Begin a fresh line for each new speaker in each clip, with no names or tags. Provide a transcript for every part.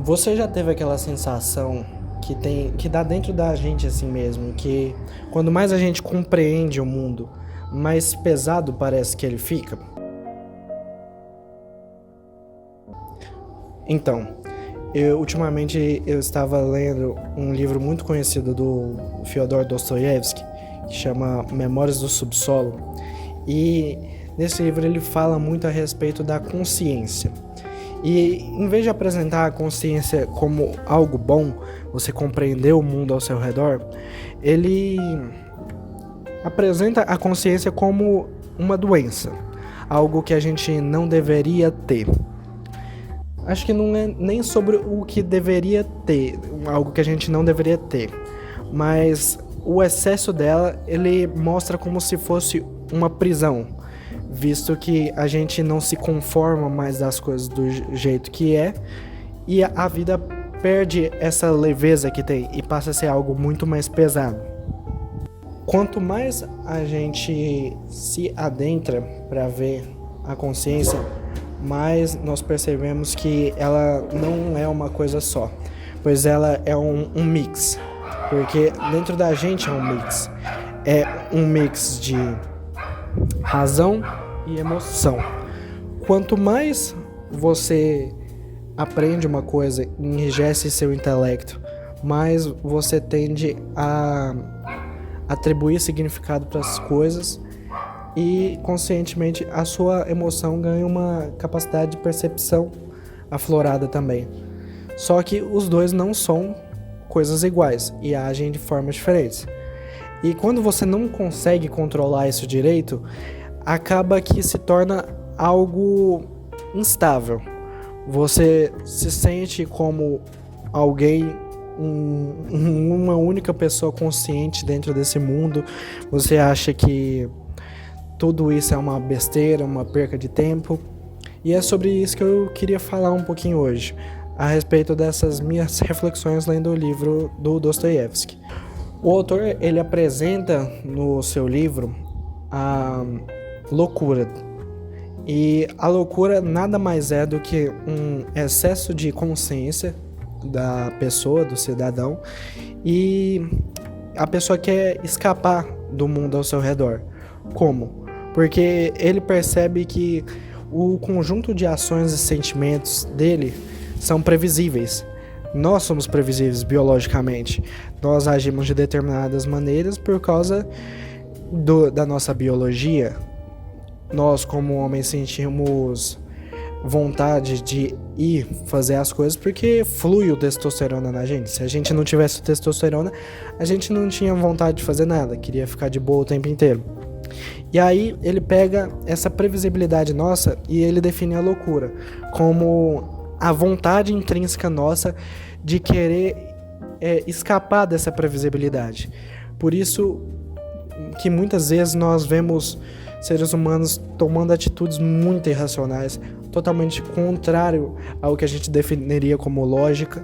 Você já teve aquela sensação que dá dentro da gente assim mesmo, que quando mais a gente compreende o mundo, mais pesado parece que ele fica? Então, ultimamente eu estava lendo um livro muito conhecido do Fyodor Dostoiévski, que chama Memórias do Subsolo, e nesse livro ele fala muito a respeito da consciência. E em vez de apresentar a consciência como algo bom, você compreender o mundo ao seu redor, ele apresenta a consciência como uma doença, algo que a gente não deveria ter. Acho que não é nem sobre o que deveria ter, algo que a gente não deveria ter, mas o excesso dela, ele mostra como se fosse uma prisão, visto que a gente não se conforma mais das coisas do jeito que é, e a vida perde essa leveza que tem e passa a ser algo muito mais pesado. Quanto mais a gente se adentra para ver a consciência, mais nós percebemos que ela não é uma coisa só, pois ela é um mix, porque dentro da gente é um mix. É um mix de razão e emoção. Quanto mais você aprende uma coisa, enrijece seu intelecto, mais você tende a atribuir significado para as coisas e conscientemente a sua emoção ganha uma capacidade de percepção aflorada também. Só que os dois não são coisas iguais e agem de formas diferentes. E quando você não consegue controlar isso direito, acaba que se torna algo instável. Você se sente como alguém, uma única pessoa consciente dentro desse mundo. Você acha que tudo isso é uma besteira, uma perca de tempo. E é sobre isso que eu queria falar um pouquinho hoje, a respeito dessas minhas reflexões lendo o livro do Dostoiévski. O autor, ele apresenta no seu livro a loucura. E a loucura nada mais é do que um excesso de consciência da pessoa, do cidadão, e a pessoa quer escapar do mundo ao seu redor. Como? Porque ele percebe que o conjunto de ações e sentimentos dele são previsíveis. Nós somos previsíveis biologicamente. Nós agimos de determinadas maneiras por causa da nossa biologia. Nós, como homens, sentimos vontade de ir fazer as coisas porque flui o testosterona na gente. Se a gente não tivesse testosterona, a gente não tinha vontade de fazer nada, queria ficar de boa o tempo inteiro. E aí ele pega essa previsibilidade nossa e ele define a loucura como a vontade intrínseca nossa de querer escapar dessa previsibilidade. Por isso que muitas vezes nós vemos seres humanos tomando atitudes muito irracionais, totalmente contrário ao que a gente definiria como lógica,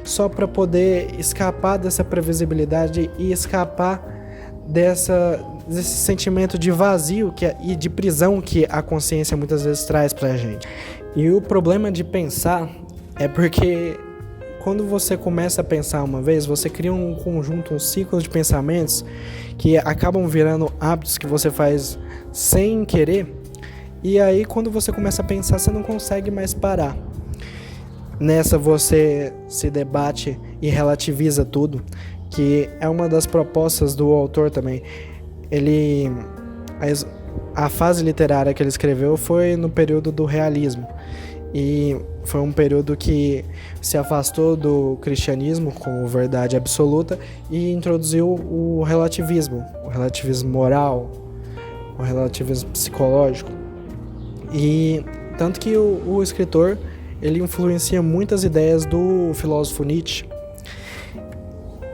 só para poder escapar dessa previsibilidade e escapar desse sentimento de vazio e de prisão que a consciência muitas vezes traz pra gente. E o problema de pensar é porque quando você começa a pensar uma vez, você cria um conjunto, um ciclo de pensamentos que acabam virando hábitos que você faz sem querer, e aí quando você começa a pensar, você não consegue mais parar. Nessa você se debate e relativiza tudo, que é uma das propostas do autor também. A fase literária que ele escreveu foi no período do realismo, e foi um período que se afastou do cristianismo como verdade absoluta e introduziu o relativismo moral, o relativismo psicológico. E tanto que o escritor, ele influencia muitas ideias do filósofo Nietzsche.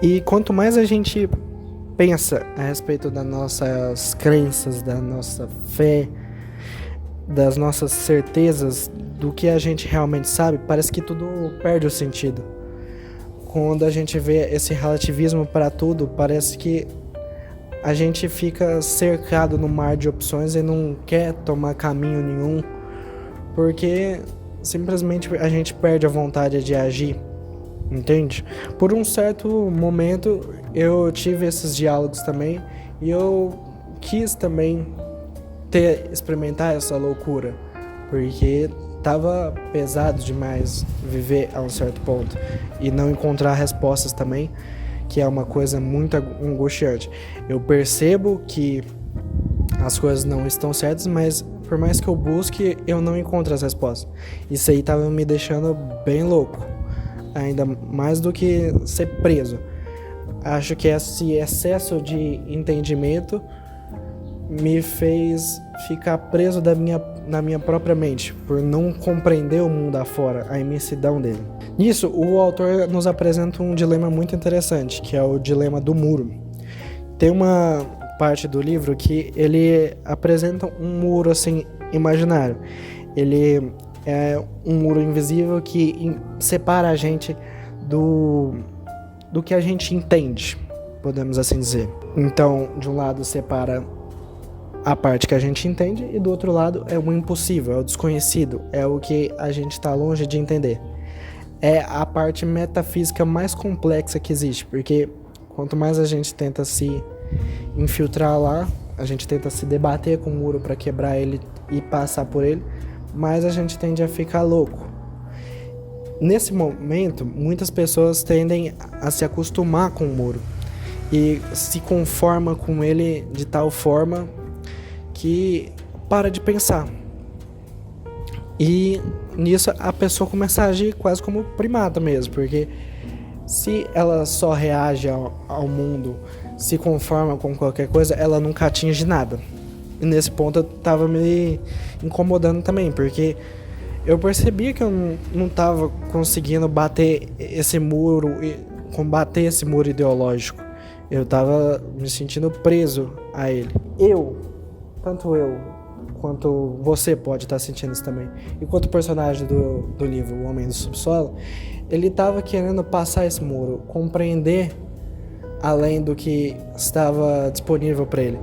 E quanto mais a gente pensa a respeito das nossas crenças, da nossa fé, das nossas certezas, do que a gente realmente sabe, parece que tudo perde o sentido. Quando a gente vê esse relativismo para tudo, parece que a gente fica cercado no mar de opções e não quer tomar caminho nenhum, porque simplesmente a gente perde a vontade de agir, entende? Por um certo momento eu tive esses diálogos também e eu quis também experimentar essa loucura, porque tava pesado demais viver a um certo ponto e não encontrar respostas também, que é uma coisa muito angustiante. Eu percebo que as coisas não estão certas, mas por mais que eu busque, eu não encontro as respostas. Isso aí tava me deixando bem louco, ainda mais do que ser preso. Acho que esse excesso de entendimento me fez ficar preso na minha própria mente, por não compreender o mundo afora, a imensidão dele. Nisso, o autor nos apresenta um dilema muito interessante, que é o dilema do muro. Tem uma parte do livro que ele apresenta um muro assim imaginário. Ele é um muro invisível que separa a gente do que a gente entende, podemos assim dizer. Então, de um lado separa a parte que a gente entende e do outro lado é o impossível, é o desconhecido, é o que a gente está longe de entender. É a parte metafísica mais complexa que existe, porque quanto mais a gente tenta se infiltrar lá, a gente tenta se debater com o muro para quebrar ele e passar por ele, mais a gente tende a ficar louco. Nesse momento, muitas pessoas tendem a se acostumar com o muro e se conforma com ele de tal forma que para de pensar. E nisso a pessoa começa a agir quase como primata mesmo, porque se ela só reage ao mundo, se conforma com qualquer coisa, ela nunca atinge nada. E nesse ponto eu tava me incomodando também, porque eu percebia que eu não tava conseguindo bater esse muro, combater esse muro ideológico. Eu tava me sentindo preso a ele. Tanto eu quanto você pode estar sentindo isso também. Enquanto o personagem do livro, O Homem do Subsolo, ele estava querendo passar esse muro, compreender além do que estava disponível para ele.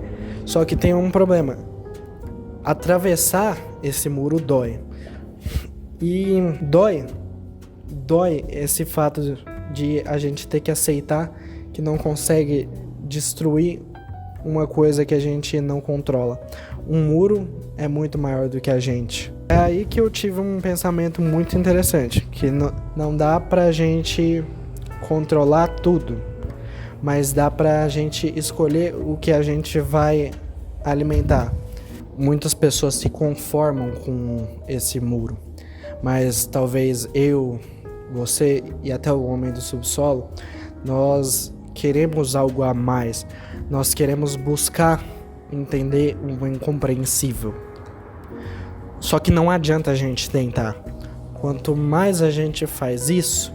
Só que tem um problema. Atravessar esse muro dói. E dói esse fato de a gente ter que aceitar que não consegue destruir uma coisa que a gente não controla. Um muro é muito maior do que a gente. É aí que eu tive um pensamento muito interessante, que não dá pra gente controlar tudo, mas dá pra gente escolher o que a gente vai alimentar. Muitas pessoas se conformam com esse muro, mas talvez eu, você e até o Homem do Subsolo, nós queremos algo a mais. Nós queremos buscar entender o incompreensível. Só que não adianta a gente tentar. Quanto mais a gente faz isso,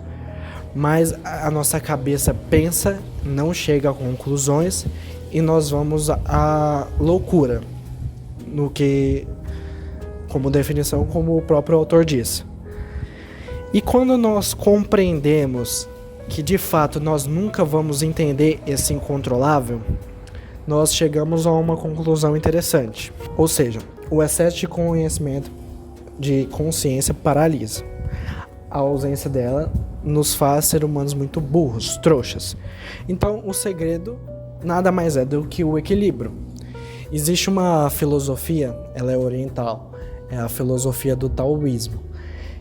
mais a nossa cabeça pensa, não chega a conclusões e nós vamos à loucura. No que, como definição, como o próprio autor diz. E quando nós compreendemos que de fato nós nunca vamos entender esse incontrolável, nós chegamos a uma conclusão interessante. Ou seja, o excesso de conhecimento, de consciência, paralisa. A ausência dela nos faz ser humanos muito burros, trouxas. Então, o segredo nada mais é do que o equilíbrio. Existe uma filosofia, ela é oriental, é a filosofia do taoísmo,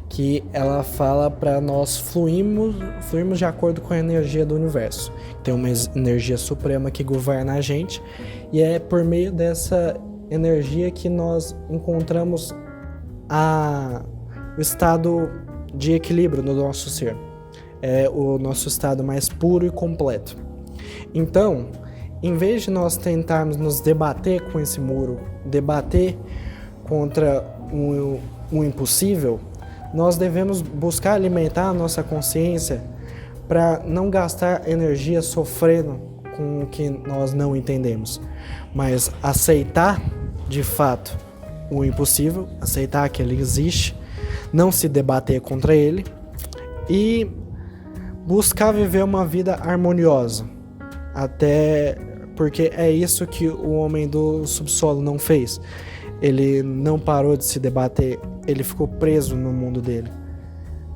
que ela fala para nós fluirmos de acordo com a energia do universo. Tem uma energia suprema que governa a gente, e é por meio dessa energia que nós encontramos o estado de equilíbrio no nosso ser. É o nosso estado mais puro e completo. Então, em vez de nós tentarmos nos debater com esse muro, debater contra o impossível, nós devemos buscar alimentar a nossa consciência para não gastar energia sofrendo com o que nós não entendemos, mas aceitar de fato o impossível, aceitar que ele existe, não se debater contra ele e buscar viver uma vida harmoniosa, até porque é isso que o Homem do Subsolo não fez. Ele não parou de se debater ele ficou preso no mundo dele.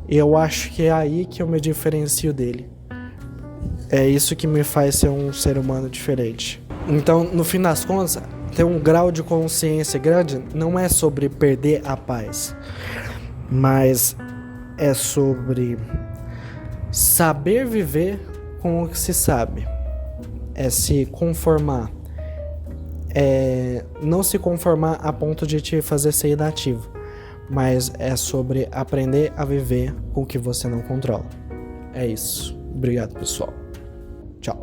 E eu acho que é aí que eu me diferencio dele. É isso que me faz ser um ser humano diferente. Então, no fim das contas, ter um grau de consciência grande não é sobre perder a paz, mas é sobre saber viver com o que se sabe. É se conformar. É não se conformar a ponto de te fazer ser inativo, mas é sobre aprender a viver com o que você não controla. É isso. Obrigado, pessoal.